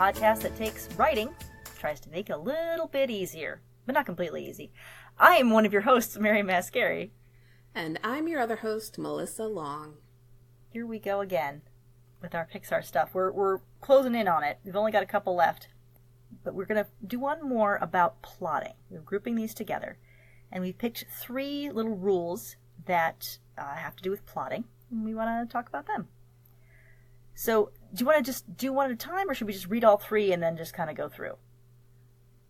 podcast that takes writing, tries to make it a little bit easier, but not completely easy. I am one of your hosts, Mary Mascari. And I'm your other host, Melissa Long. Here we go again with our Pixar stuff. We're closing in on it. We've only got a couple left, but we're going to do one more about plotting. We're grouping these together, and we picked 3 little rules that have to do with plotting, and we want to talk about them. So, do you want to just do one at a time, or should we just read all 3 and then just kind of go through?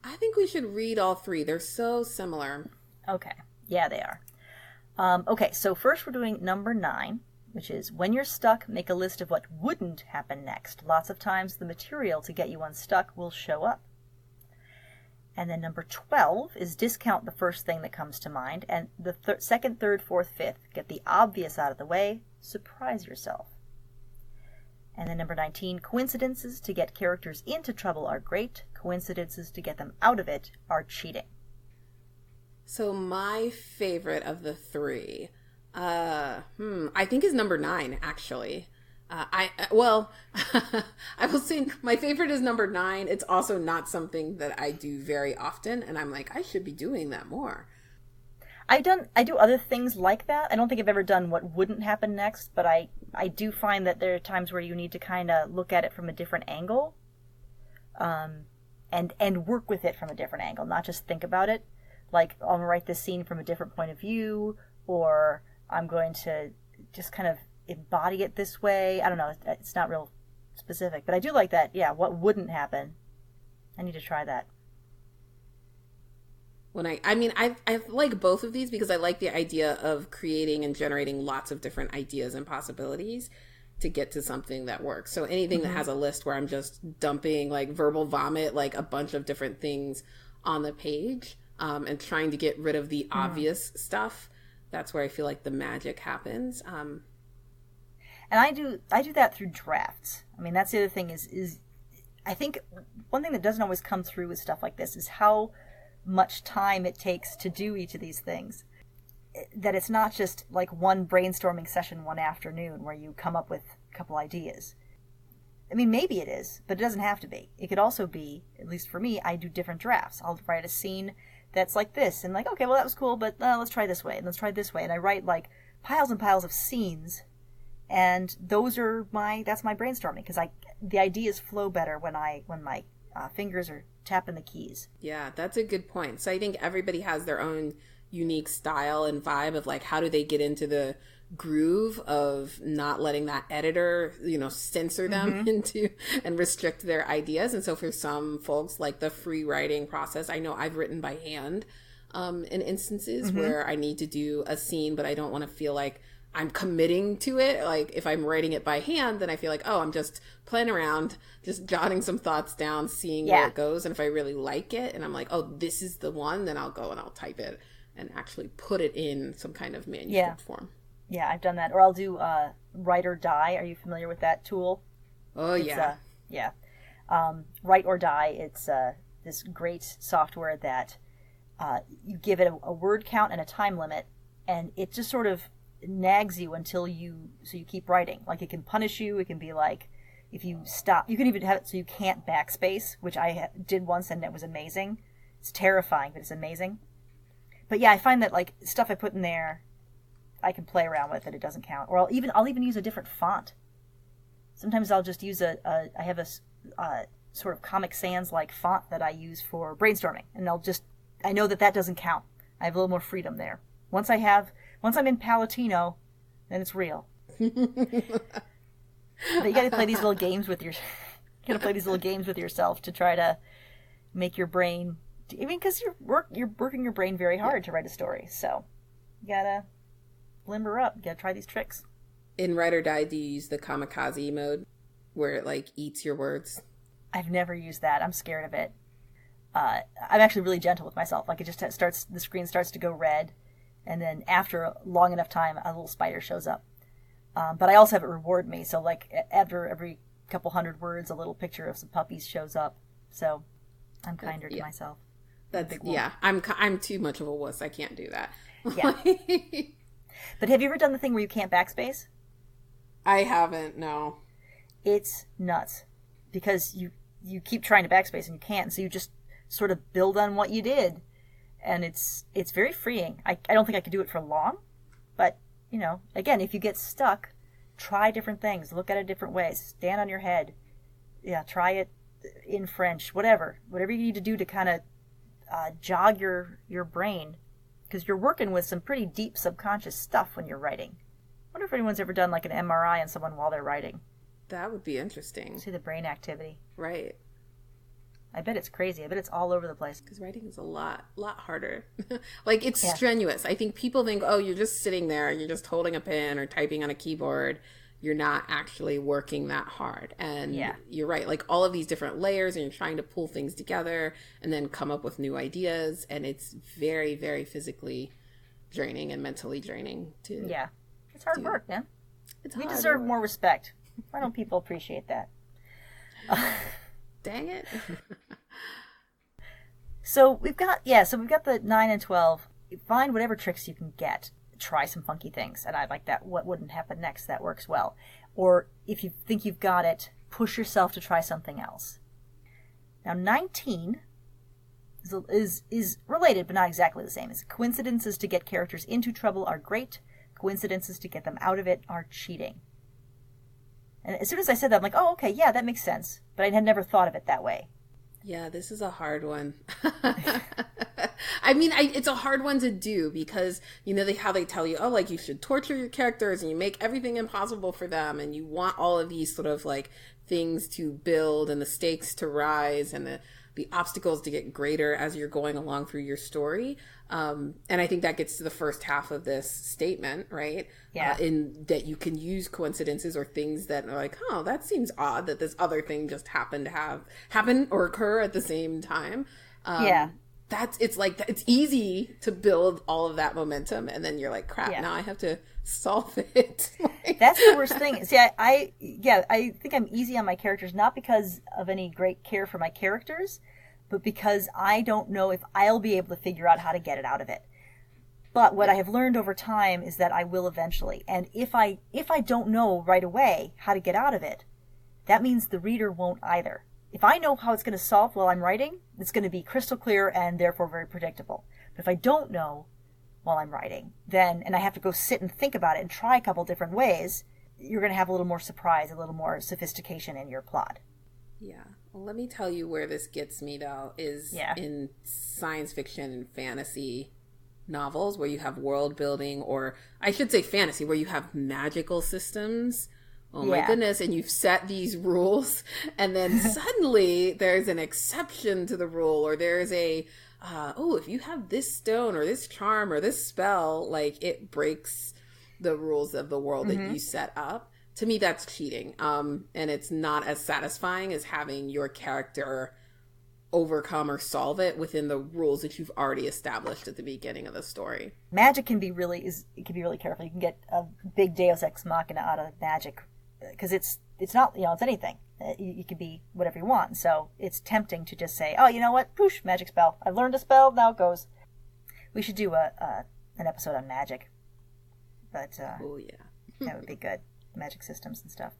I think we should read all 3. They're so similar. Okay. Yeah, they are. Okay, so first we're doing number 9, which is when you're stuck, make a list of what wouldn't happen next. Lots of times the material to get you unstuck will show up. And then number 12 is discount the first thing that comes to mind. And the second, third, fourth, fifth, get the obvious out of the way. Surprise yourself. And then number 19, coincidences to get characters into trouble are great. Coincidences to get them out of it are cheating. So my favorite of the 3, I think is number 9, actually. I will say my favorite is number 9. It's also not something that I do very often, and I'm like, I should be doing that more. I do other things like that. I don't think I've ever done what wouldn't happen next, but I do find that there are times where you need to kind of look at it from a different angle, and work with it from a different angle, not just think about it. Like, I'm going to write this scene from a different point of view, or I'm going to just kind of embody it this way. I don't know. It's not real specific, but I do like that. Yeah, what wouldn't happen? I need to try that. I like both of these because I like the idea of creating and generating lots of different ideas and possibilities to get to something that works. So anything that has a list where I'm just dumping like verbal vomit, like a bunch of different things on the page, and trying to get rid of the obvious stuff, that's where I feel like the magic happens. And I do that through drafts. I mean, that's the other thing is I think one thing that doesn't always come through with stuff like this is how much time it takes to do each of these things. That it's not just like one brainstorming session one afternoon where you come up with a couple ideas. I mean, maybe it is, but it doesn't have to be. It could also be, at least for me, I do different drafts. I'll write a scene that's like this, and like, okay, well, that was cool, but let's try this way, and let's try this way. And I write like piles and piles of scenes, and that's my brainstorming, because the ideas flow better when my fingers are tapping the keys. Yeah, that's a good point. So I think everybody has their own unique style and vibe of like, how do they get into the groove of not letting that editor, censor them into and restrict their ideas. And so for some folks, like the free writing process, I know I've written by hand in instances where I need to do a scene, but I don't want to feel like I'm committing to it. Like if I'm writing it by hand, then I feel like, I'm just playing around, just jotting some thoughts down, seeing where it goes. And if I really like it and I'm like, this is the one, then I'll go and I'll type it and actually put it in some kind of manuscript form. Yeah, I've done that. Or I'll do Write or Die. Are you familiar with that tool? Oh, yeah. Write or Die. It's this great software that you give it a word count and a time limit, and it just sort of nags you so you keep writing. Like, it can punish you. It can be like, if you stop, you can even have it so you can't backspace, which I did once, and it was amazing. It's terrifying, but it's amazing. But yeah, I find that like stuff I put in there, I can play around with it. It doesn't count. Or I'll even use a different font. Sometimes I'll just use I have a sort of Comic Sans like font that I use for brainstorming, and I know that doesn't count. I have a little more freedom there. Once I'm in Palatino, then it's real. But you got to play these little games with yourself to try to make your brain. I mean, because you're working your brain very hard to write a story, so you gotta limber up. You gotta try these tricks. In Write or Die, do you use the kamikaze mode, where it like eats your words? I've never used that. I'm scared of it. I'm actually really gentle with myself. Like, it just the screen starts to go red, and then after a long enough time, a little spider shows up. But I also have it reward me. So like after every couple hundred words, a little picture of some puppies shows up. So I'm kinder to myself. I'm too much of a wuss. I can't do that. Yeah. But have you ever done the thing where you can't backspace? I haven't, no. It's nuts. Because you keep trying to backspace and you can't, so you just sort of build on what you did. And it's very freeing. I don't think I could do it for long, but, you know, again, if you get stuck, try different things. Look at it different ways. Stand on your head. Yeah, try it in French, whatever you need to do to kind of jog your brain, because you're working with some pretty deep subconscious stuff when you're writing. I wonder if anyone's ever done like an MRI on someone while they're writing. That would be interesting. See the brain activity. Right. I bet it's crazy. I bet it's all over the place. Because writing is a lot harder. Like, it's strenuous. I think people think, oh, you're just sitting there, you're just holding a pen or typing on a keyboard. You're not actually working that hard. And you're right. Like, all of these different layers, and you're trying to pull things together and then come up with new ideas. And it's very, very physically draining and mentally draining to Yeah. It's hard work, man. We hard deserve work. more respect. Why don't people appreciate that? Dang it. So we've got the 9 and 12. Find whatever tricks you can get. Try some funky things. And I like that. What wouldn't happen next? That works well. Or if you think you've got it, push yourself to try something else. Now 19 is related, but not exactly the same. It's coincidences to get characters into trouble are great. Coincidences to get them out of it are cheating. And as soon as I said that, I'm like, oh, okay, yeah, that makes sense. But I had never thought of it that way. Yeah, this is a hard one. I mean, it's a hard one to do because, you know, how they tell you, oh, like, you should torture your characters and you make everything impossible for them. And you want all of these sort of, like, things to build and the stakes to rise and the obstacles to get greater as you're going along through your story. And I think that gets to the first half of this statement, right? Yeah. In that you can use coincidences or things that are like, oh, that seems odd that this other thing just happened to happen or occur at the same time. It's easy to build all of that momentum, and then you're like, crap, now I have to solve it. That's the worst thing. See, I think I'm easy on my characters, not because of any great care for my characters, but because I don't know if I'll be able to figure out how to get it out of it. But what I have learned over time is that I will eventually. And if I don't know right away how to get out of it, that means the reader won't either. If I know how it's going to solve while I'm writing, it's going to be crystal clear and therefore very predictable. But if I don't know while I'm writing, and I have to go sit and think about it and try a couple different ways, you're going to have a little more surprise, a little more sophistication in your plot. Yeah. Well, let me tell you where this gets me, though, is in science fiction and fantasy novels where you have world building, or I should say fantasy, where you have magical systems. Oh my goodness. And you've set these rules, and then suddenly there's an exception to the rule, or there's a, if you have this stone or this charm or this spell, like, it breaks the rules of the world that you set up. To me, that's cheating. And it's not as satisfying as having your character overcome or solve it within the rules that you've already established at the beginning of the story. Magic can be really careful. You can get a big Deus Ex Machina out of magic, because it's not, it's anything. You can be whatever you want. So it's tempting to just say, oh, you know what? Poosh, magic spell. I've learned a spell. Now it goes. We should do an episode on magic. But oh yeah, that would be good. Magic systems and stuff.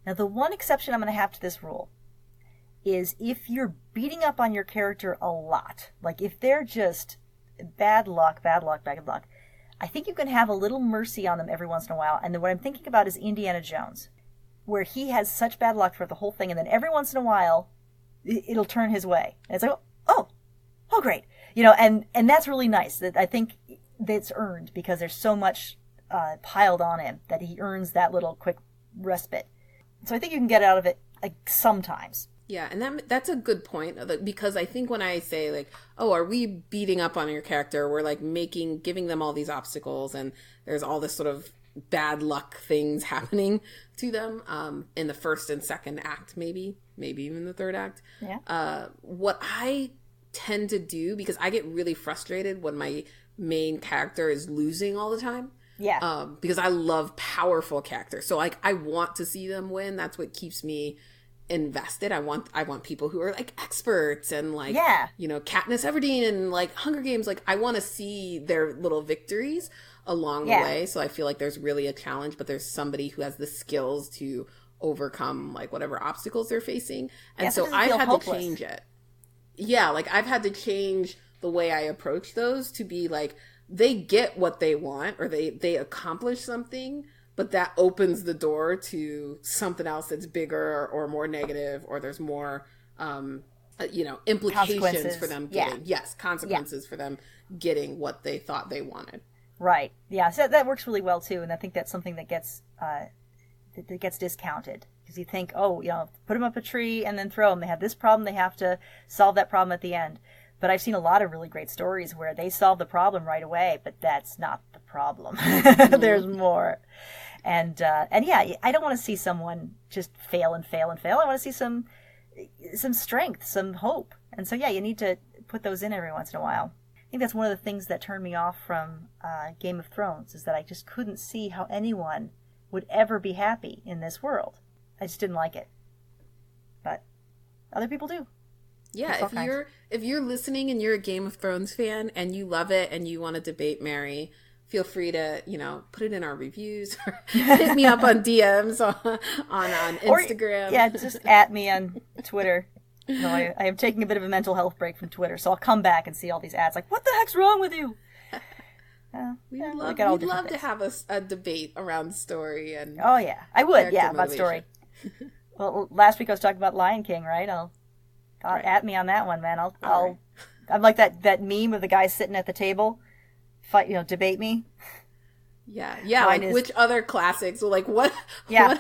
Now, the one exception I'm going to have to this rule is if you're beating up on your character a lot, like if they're just bad luck, I think you can have a little mercy on them every once in a while. And then what I'm thinking about is Indiana Jones, where he has such bad luck for the whole thing, and then every once in a while, it'll turn his way. And it's like, oh, great. And that's really nice. That I think that's earned because there's so much piled on him that he earns that little quick respite. So I think you can get out of it like sometimes. Yeah, and that's a good point, because I think when I say, like, oh, are we beating up on your character? We're like giving them all these obstacles, and there's all this sort of bad luck things happening to them in the first and second act, maybe even the third act. Yeah. What I tend to do, because I get really frustrated when my main character is losing all the time. Yeah. Because I love powerful characters. So like I want to see them win. That's what keeps me invested. I want people who are like experts and like, Katniss Everdeen and like Hunger Games. Like I want to see their little victories along the way. So I feel like there's really a challenge, but there's somebody who has the skills to overcome like whatever obstacles they're facing. And Yeah, so sometimes it I've feels had hopeless. to change it. Yeah, like I've had to change the way I approach those to be like, they get what they want, or they accomplish something, but that opens the door to something else that's bigger or more negative, or there's more, implications for them getting, consequences for them getting what they thought they wanted. Right. Yeah. So that works really well too, and I think that's something that gets discounted, because you think, oh, put them up a tree and then throw them. They have this problem. They have to solve that problem at the end. But I've seen a lot of really great stories where they solve the problem right away, but that's not the problem. There's more. And yeah, I don't want to see someone just fail and fail and fail. I want to see some strength, some hope. And so, yeah, you need to put those in every once in a while. I think that's one of the things that turned me off from Game of Thrones, is that I just couldn't see how anyone would ever be happy in this world. I just didn't like it. But other people do. Yeah, if you're listening and you're a Game of Thrones fan and you love it and you want to debate Mary, feel free to, put it in our reviews or hit me up on DMs on Instagram. Or, just at me on Twitter. I am taking a bit of a mental health break from Twitter, so I'll come back and see all these ads like, what the heck's wrong with you? We'd love to have a debate around story. And oh, yeah. I would, about motivation. story. Well, last week I was talking about Lion King, right? Right. At me on that one, man. Right. I'm like that meme of the guy sitting at the table, debate me. Yeah. Mine which other classics? Like what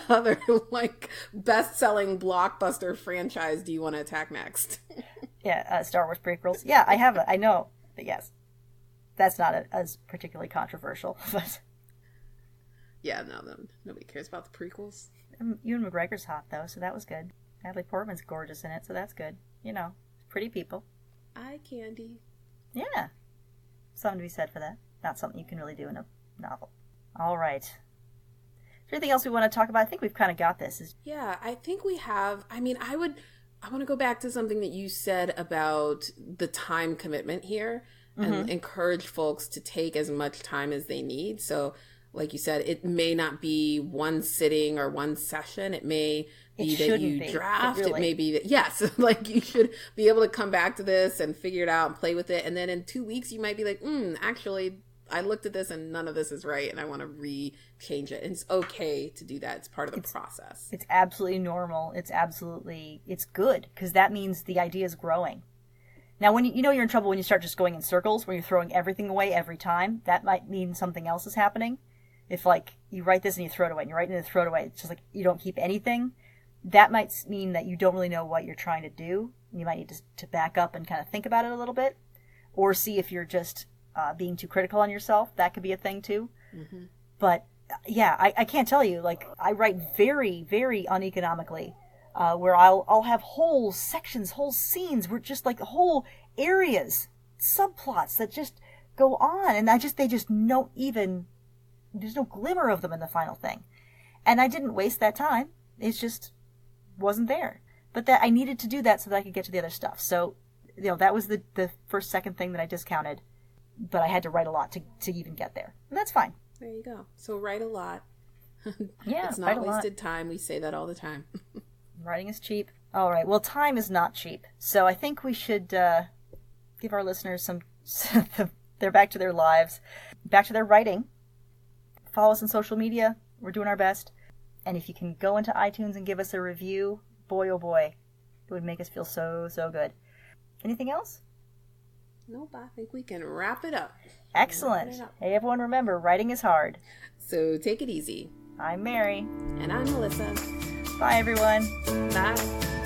other like best-selling blockbuster franchise do you want to attack next? Star Wars prequels. Yeah, I have. I know, but yes, that's not as particularly controversial. But yeah, no, nobody cares about the prequels. Ewan McGregor's hot though, so that was good. Natalie Portman's gorgeous in it, so that's good. Pretty people. Eye candy. Yeah. Something to be said for that. Not something you can really do in a novel. All right. Is there anything else we want to talk about? I think we've kind of got this. Yeah, I think we have. I mean, I want to go back to something that you said about the time commitment here and encourage folks to take as much time as they need. So, like you said, it may not be one sitting or one session. It may be that you draft. It may be that, yes, like you should be able to come back to this and figure it out and play with it. And then in 2 weeks, you might be like, actually, I looked at this and none of this is right. And I want to change it. And it's okay to do that. It's part of the process. It's absolutely normal. It's good, because that means the idea is growing. Now, when you're in trouble when you start just going in circles, where you're throwing everything away every time, that might mean something else is happening. If, like, you write this and you throw it away, and you write it and you throw it away, it's just like you don't keep anything, that might mean that you don't really know what you're trying to do. You might need to back up and kind of think about it a little bit, or see if you're just being too critical on yourself. That could be a thing, too. Mm-hmm. But, yeah, I can't tell you. Like, I write very, very uneconomically, where I'll have whole sections, whole scenes, where just, like, whole areas, subplots that just go on, and they just don't even... There's no glimmer of them in the final thing. And I didn't waste that time. It just wasn't there. But that I needed to do that so that I could get to the other stuff. So, that was the second thing that I discounted. But I had to write a lot to even get there. And that's fine. There you go. So write a lot. Yeah, it's not wasted time. We say that all the time. Writing is cheap. All right. Well, time is not cheap. So I think we should give our listeners they're back to their lives, back to their writing. Follow us on social media. We're doing our best. And if you can go into iTunes and give us a review, boy, oh boy, it would make us feel so, so good. Anything else? Nope, I think we can wrap it up. Excellent. Hey, everyone, remember, writing is hard. So take it easy. I'm Mary. And I'm Melissa. Bye, everyone. Bye.